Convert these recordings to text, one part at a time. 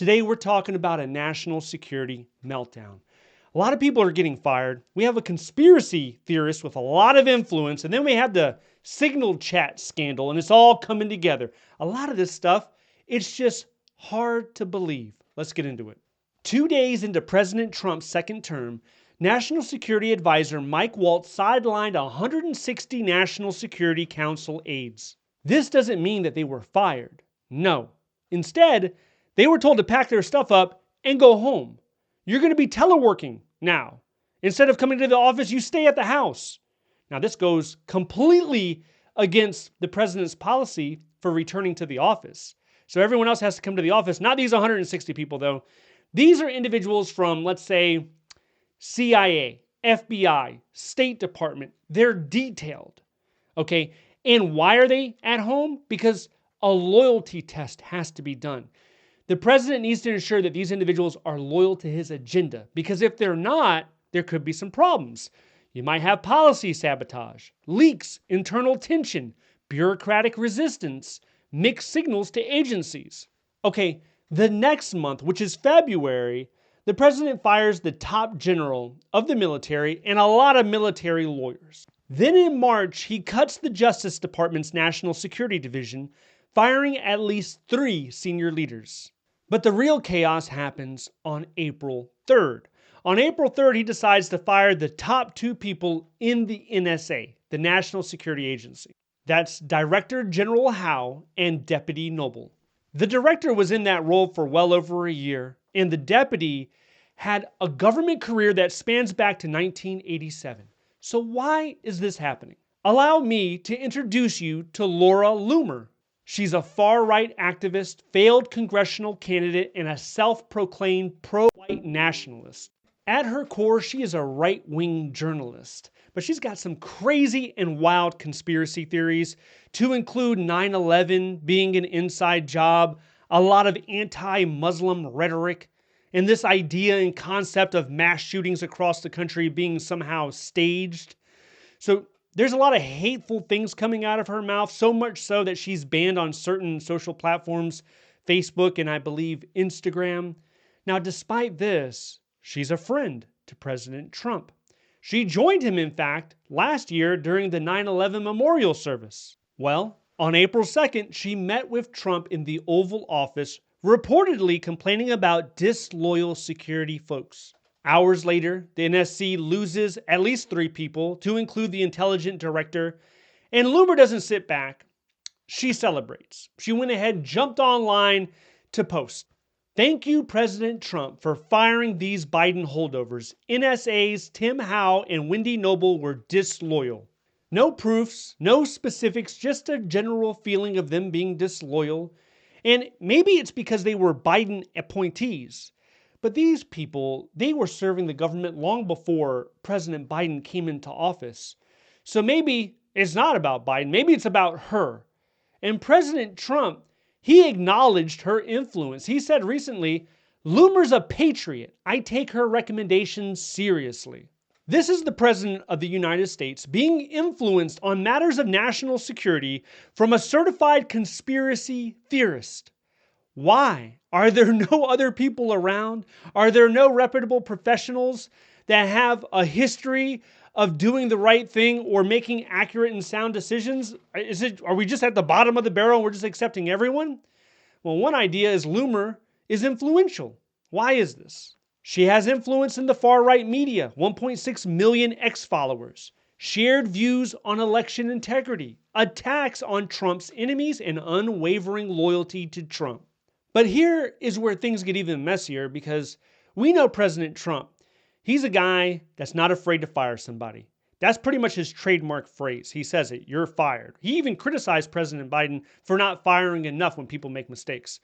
Today we're talking about a national security meltdown. A lot of people are getting fired. We have a conspiracy theorist with a lot of influence, and then we have the Signal chat scandal, and it's all coming together. A lot of this stuff, it's just hard to believe. Let's get into it. 2 days into President Trump's second term, National Security Advisor Mike Waltz sidelined 160 National Security Council aides. This doesn't mean that they were fired. No. Instead, they were told to pack their stuff up and go home. You're going to be teleworking now. Instead of coming to the office, you stay at the house. Now, this goes completely against the president's policy for returning to the office. So everyone else has to come to the office. Not these 160 people, though. These are individuals from, let's say, CIA, FBI, State Department. They're detailed. Okay? And why are they at home? Because a loyalty test has to be done. The president needs to ensure that these individuals are loyal to his agenda, because if they're not, there could be some problems. You might have policy sabotage, leaks, internal tension, bureaucratic resistance, mixed signals to agencies. Okay, the next month, which is February, the president fires the top general of the military and a lot of military lawyers. Then in March, he cuts the Justice Department's National Security Division, firing at least 3 senior leaders. But the real chaos happens on April 3rd. On April 3rd, he decides to fire the top 2 people in the NSA, the National Security Agency. That's Director General Howe and Deputy Noble. The director was in that role for well over a year, and the deputy had a government career that spans back to 1987. So why is this happening? Allow me to introduce you to Laura Loomer. She's a far-right activist, failed congressional candidate, and a self-proclaimed pro-white nationalist. At her core, she is a right-wing journalist, but she's got some crazy and wild conspiracy theories, to include 9/11 being an inside job, a lot of anti-Muslim rhetoric, and this idea and concept of mass shootings across the country being somehow staged. So there's a lot of hateful things coming out of her mouth, so much so that she's banned on certain social platforms, Facebook and I believe Instagram. Now, despite this, she's a friend to President Trump. She joined him, in fact, last year during the 9/11 memorial service. Well, on April 2nd, she met with Trump in the Oval Office, reportedly complaining about disloyal security folks. Hours later, the NSC loses at least 3 people, to include the intelligence director, and Loomer doesn't sit back. She celebrates. She went ahead and jumped online to post. Thank you, President Trump, for firing these Biden holdovers. NSA's Tim Howe and Wendy Noble were disloyal. No proofs, no specifics, just a general feeling of them being disloyal. And maybe it's because they were Biden appointees. But these people, they were serving the government long before President Biden came into office. So maybe it's not about Biden. Maybe it's about her. And President Trump, he acknowledged her influence. He said recently, Loomer's a patriot. I take her recommendations seriously. This is the President of the United States being influenced on matters of national security from a certified conspiracy theorist. Why? Are there no other people around? Are there no reputable professionals that have a history of doing the right thing or making accurate and sound decisions? Are we just at the bottom of the barrel and we're just accepting everyone? Well, one idea is Loomer is influential. Why is this? She has influence in the far-right media, 1.6 million X-followers, shared views on election integrity, attacks on Trump's enemies, and unwavering loyalty to Trump. But here is where things get even messier, because we know President Trump. He's a guy that's not afraid to fire somebody. That's pretty much his trademark phrase. He says it, you're fired. He even criticized President Biden for not firing enough when people make mistakes.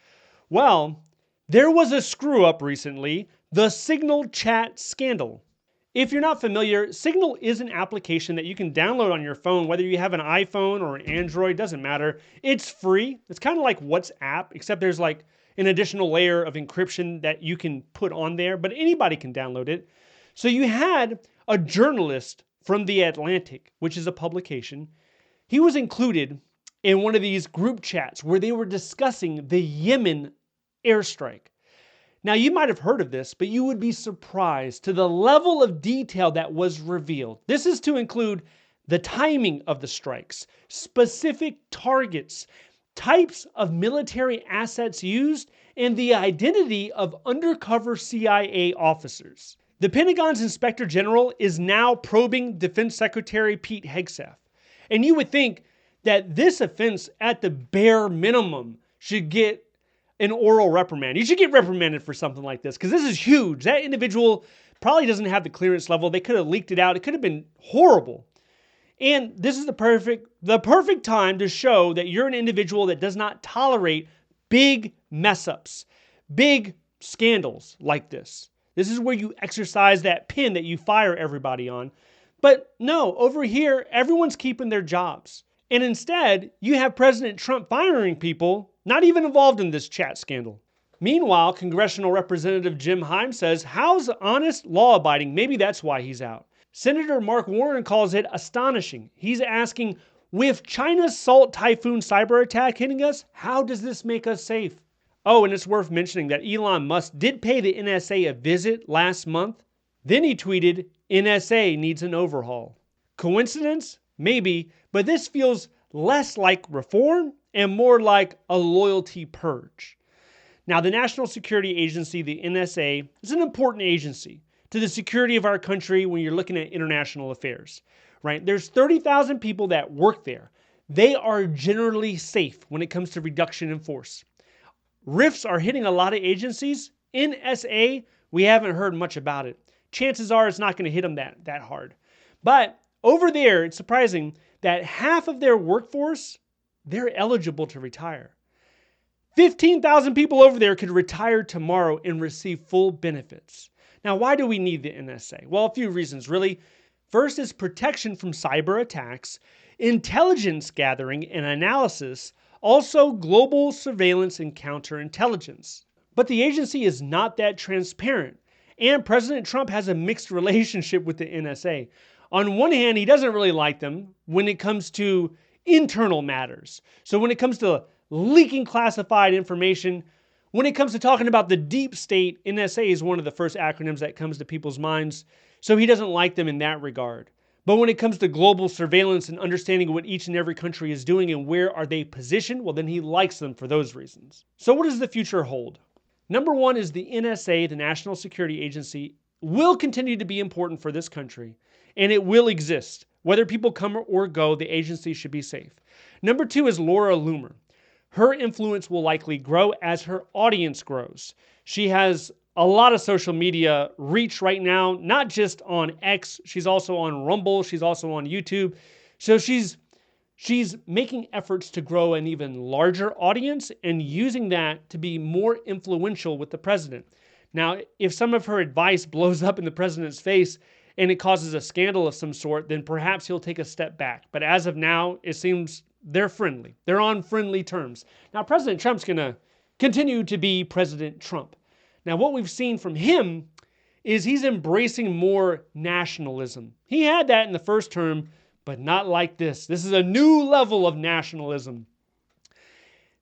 Well, there was a screw-up recently, the Signal chat scandal. If you're not familiar, Signal is an application that you can download on your phone, whether you have an iPhone or an Android, doesn't matter. It's free. It's kind of like WhatsApp, except there's like an additional layer of encryption that you can put on there, but anybody can download it. So you had a journalist from The Atlantic, which is a publication. He was included in one of these group chats where they were discussing the Yemen airstrike. Now, you might have heard of this, but you would be surprised to the level of detail that was revealed. This is to include the timing of the strikes, specific targets, types of military assets used, and the identity of undercover CIA officers. The Pentagon's Inspector General is now probing Defense Secretary Pete Hegseth. And you would think that this offense, at the bare minimum, should get an oral reprimand. You should get reprimanded for something like this because this is huge. That individual probably doesn't have the clearance level. They could have leaked it out. It could have been horrible. And this is the perfect time to show that you're an individual that does not tolerate big mess ups, big scandals like this. This is where you exercise that pin that you fire everybody on. But no, over here, everyone's keeping their jobs. And instead, you have President Trump firing people not even involved in this chat scandal. Meanwhile, Congressional Representative Jim Himes says, how's honest, law-abiding? Maybe that's why he's out. Senator Mark Warren calls it astonishing. He's asking, with China's Salt Typhoon cyber attack hitting us, how does this make us safe? Oh, and it's worth mentioning that Elon Musk did pay the NSA a visit last month. Then he tweeted, NSA needs an overhaul. Coincidence? Maybe, but this feels less like reform and more like a loyalty purge. Now, the National Security Agency, the NSA, is an important agency to the security of our country when you're looking at international affairs, right? There's 30,000 people that work there. They are generally safe when it comes to reduction in force. Rifts are hitting a lot of agencies. NSA, we haven't heard much about it. Chances are it's not going to hit them that hard. But over there, it's surprising that half of their workforce, they're eligible to retire. 15,000 people over there could retire tomorrow and receive full benefits. Now, why do we need the NSA? Well, a few reasons, really. First is protection from cyber attacks, intelligence gathering and analysis, also global surveillance and counterintelligence. But the agency is not that transparent, and President Trump has a mixed relationship with the NSA. On one hand, he doesn't really like them when it comes to internal matters. So when it comes to leaking classified information, when it comes to talking about the deep state, NSA is one of the first acronyms that comes to people's minds. So he doesn't like them in that regard. But when it comes to global surveillance and understanding what each and every country is doing and where are they positioned, well, then he likes them for those reasons. So what does the future hold? Number one is the NSA, the National Security Agency, will continue to be important for this country, and it will exist. Whether people come or go, the agency should be safe. Number two is Laura Loomer. Her influence will likely grow as her audience grows. She has a lot of social media reach right now, not just on X. She's also on Rumble. She's also on YouTube. So she's making efforts to grow an even larger audience and using that to be more influential with the president. Now, if some of her advice blows up in the president's face and it causes a scandal of some sort, then perhaps he'll take a step back. But as of now, it seems they're friendly. They're on friendly terms. Now, President Trump's going to continue to be President Trump. Now, what we've seen from him is he's embracing more nationalism. He had that in the first term, but not like this. This is a new level of nationalism.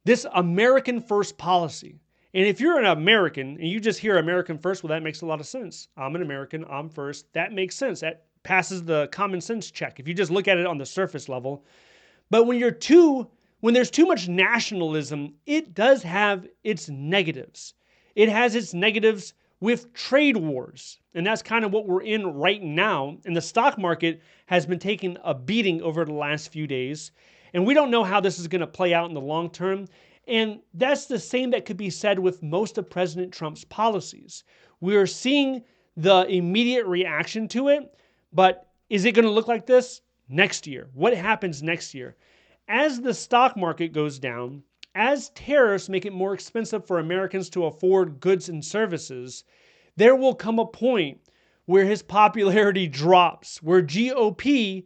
This American first policy. And if you're an American and you just hear American first, well, that makes a lot of sense. I'm an American, I'm first. That makes sense. That passes the common sense check if you just look at it on the surface level. But when there's too much nationalism, it does have its negatives. It has its negatives with trade wars. And that's kind of what we're in right now. And the stock market has been taking a beating over the last few days. And we don't know how this is going to play out in the long term. And that's the same that could be said with most of President Trump's policies. We're seeing the immediate reaction to it, but is it going to look like this next year? What happens next year? As the stock market goes down, as tariffs make it more expensive for Americans to afford goods and services, there will come a point where his popularity drops, where GOP,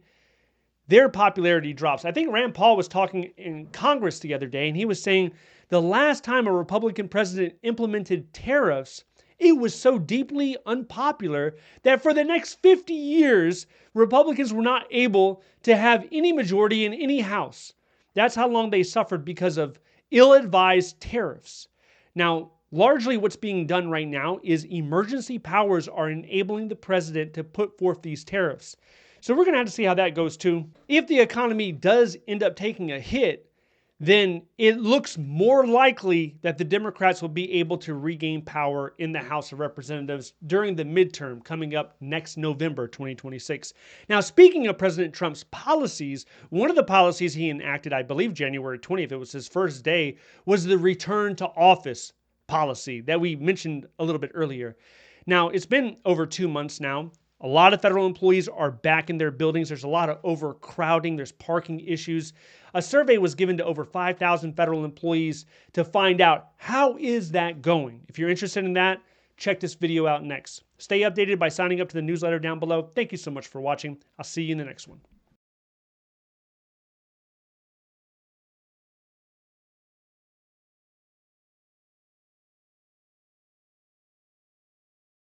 their popularity drops. I think Rand Paul was talking in Congress the other day, and he was saying the last time a Republican president implemented tariffs, it was so deeply unpopular that for the next 50 years, Republicans were not able to have any majority in any house. That's how long they suffered because of ill-advised tariffs. Now, Largely what's being done right now is emergency powers are enabling the president to put forth these tariffs. So we're going to have to see how that goes too. If the economy does end up taking a hit, then it looks more likely that the Democrats will be able to regain power in the House of Representatives during the midterm coming up next November 2026. Now, speaking of President Trump's policies, one of the policies he enacted, I believe January 20th, it was his first day, was the return to office policy that we mentioned a little bit earlier. Now, it's been over 2 months now. A lot of federal employees are back in their buildings. There's a lot of overcrowding. There's parking issues. A survey was given to over 5,000 federal employees to find out how is that going. If you're interested in that, check this video out next. Stay updated by signing up to the newsletter down below. Thank you so much for watching. I'll see you in the next one.